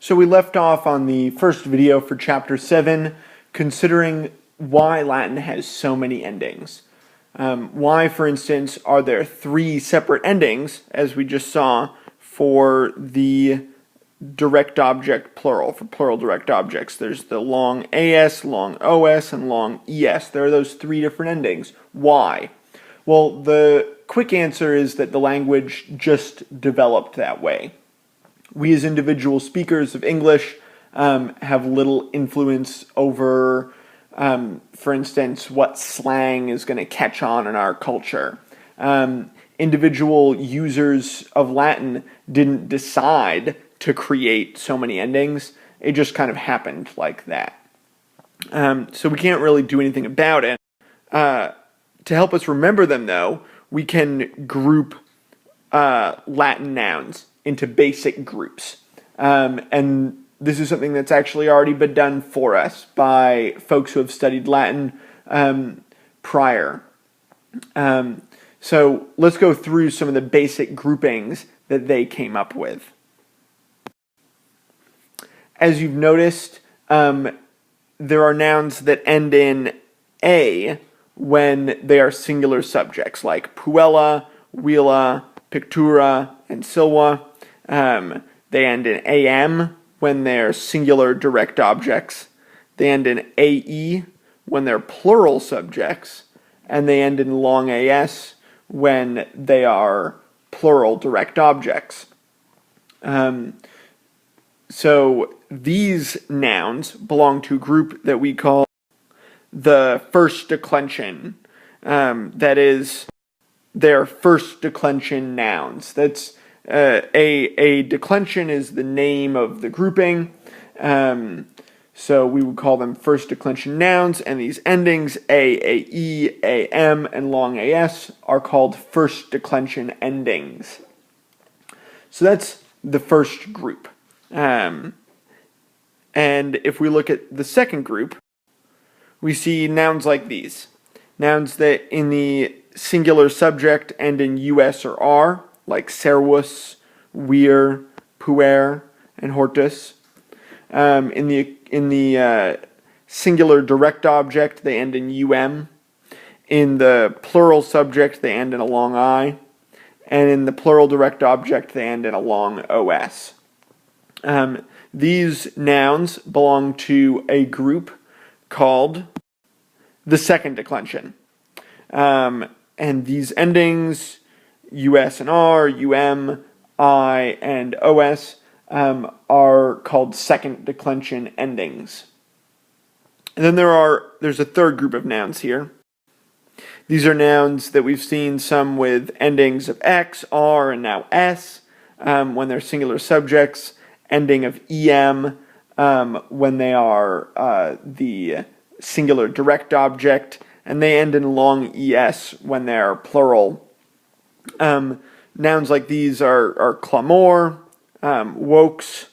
So we left off on the first video for chapter 7, considering why Latin has so many endings. Why, for instance, are there 3 separate endings, as we just saw, for the direct object plural, for plural direct objects? There's the long AS, long OS, and long ES. There are those 3 different endings. Why? Well, the quick answer is that the language just developed that way. We as individual speakers of English have little influence over, for instance, what slang is going to catch on in our culture. Individual users of Latin didn't decide to create so many endings. It just kind of happened like that. So we can't really do anything about it. To help us remember them, though, we can group Latin nouns into basic groups. And this is something that's actually already been done for us by folks who have studied Latin prior. So let's go through some of the basic groupings that they came up with. As you've noticed, there are nouns that end in A when they are singular subjects, like puella, huila, pictura, and silva. They end in am when they're singular direct objects. They end in ae when they're plural subjects. And they end in long as when they are plural direct objects. So these nouns belong to a group that we call the first declension. That is, they're first declension nouns. That's a declension is the name of the grouping. So we would call them first declension nouns, and these endings ae, am, and long as are called first declension endings. So that's the first group. And if we look at the second group, we see nouns like these. Nouns that in the singular subject end in us or r, like servus, vir, puer, and hortus. In the singular direct object, they end in um. In the plural subject, they end in a long I. And in the plural direct object, they end in a long os. These nouns belong to a group called the second declension. And these endings, us and r, I, and os, are called second declension endings. And then there's a third group of nouns here. These are nouns that we've seen, some with endings of x, r, and now s, when they're singular subjects, ending of em, when they are the singular direct object, and they end in long es when they're plural. Nouns like these are clamor, vaux,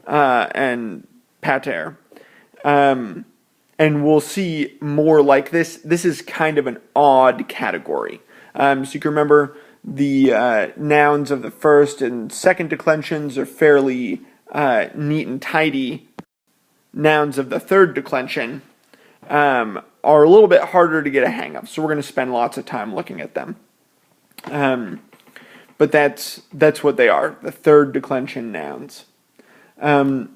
and pater. And we'll see more like this. This is kind of an odd category. So you can remember the nouns of the first and second declensions are fairly neat and tidy. Nouns of the third declension are a little bit harder to get a hang of, so we're going to spend lots of time looking at them. But that's what they are, the third declension nouns. So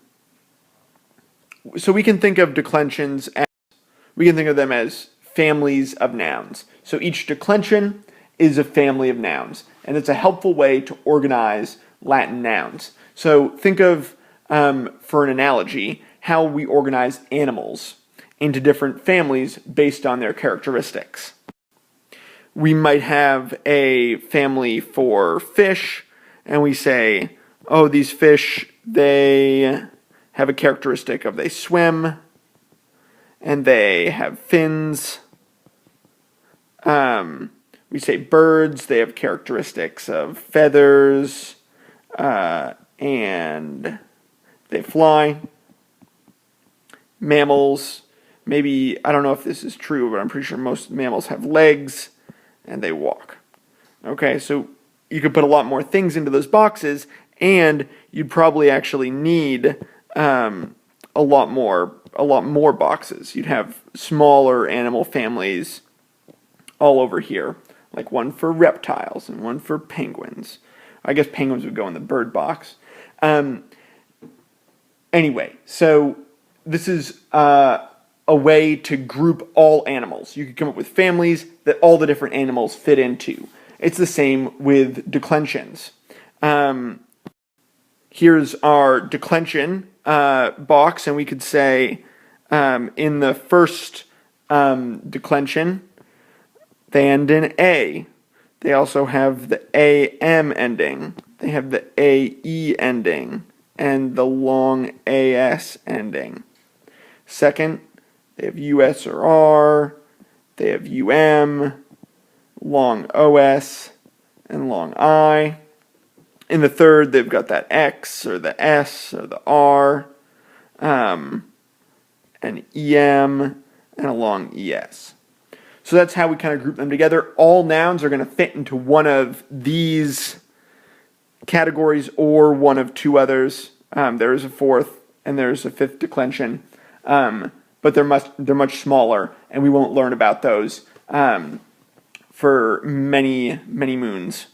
we can think of declensions we can think of them as families of nouns. So each declension is a family of nouns, and it's a helpful way to organize Latin nouns. So think of, for an analogy, how we organize animals into different families based on their characteristics. We might have a family for fish, and we say, oh, these fish, they have a characteristic of they swim, and they have fins. We say birds, they have characteristics of feathers, and they fly. Mammals, maybe, I don't know if this is true, but I'm pretty sure most mammals have legs, and they walk. Okay, so you could put a lot more things into those boxes, and you'd probably actually need a lot more boxes. You'd have smaller animal families all over here, like one for reptiles and one for penguins. I guess penguins would go in the bird box. Anyway, so this is a way to group all animals. You could come up with families that all the different animals fit into. It's the same with declensions. Here's our declension box, and we could say in the first declension, they end in A. They also have the AM ending. They have the AE ending and the long AS ending. Second, they have US or R. They have UM, long OS, and long I. In the third, they've got that X or the S or the R, an EM, and a long ES. So that's how we kind of group them together. All nouns are going to fit into one of these categories or one of two others. There is a fourth and there's a fifth declension, but they're much smaller, and we won't learn about those for many moons.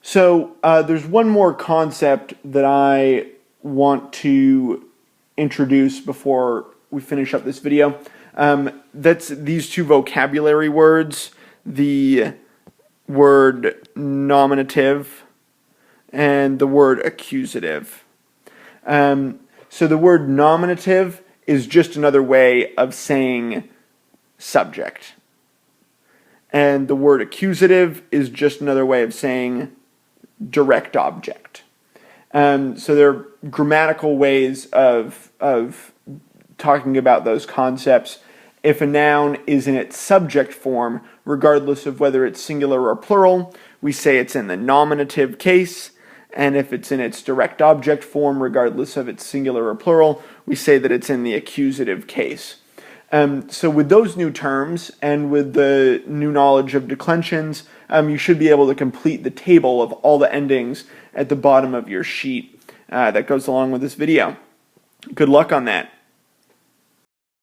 So there's one more concept that I want to introduce before we finish up this video. That's these two vocabulary words, the word nominative and the word accusative. So the word nominative is just another way of saying subject. And the word accusative is just another way of saying direct object. So there are grammatical ways of talking about those concepts. If a noun is in its subject form, regardless of whether it's singular or plural, we say it's in the nominative case. And if it's in its direct object form, regardless of its singular or plural, we say that it's in the accusative case. So with those new terms and with the new knowledge of declensions, you should be able to complete the table of all the endings at the bottom of your sheet that goes along with this video. Good luck on that.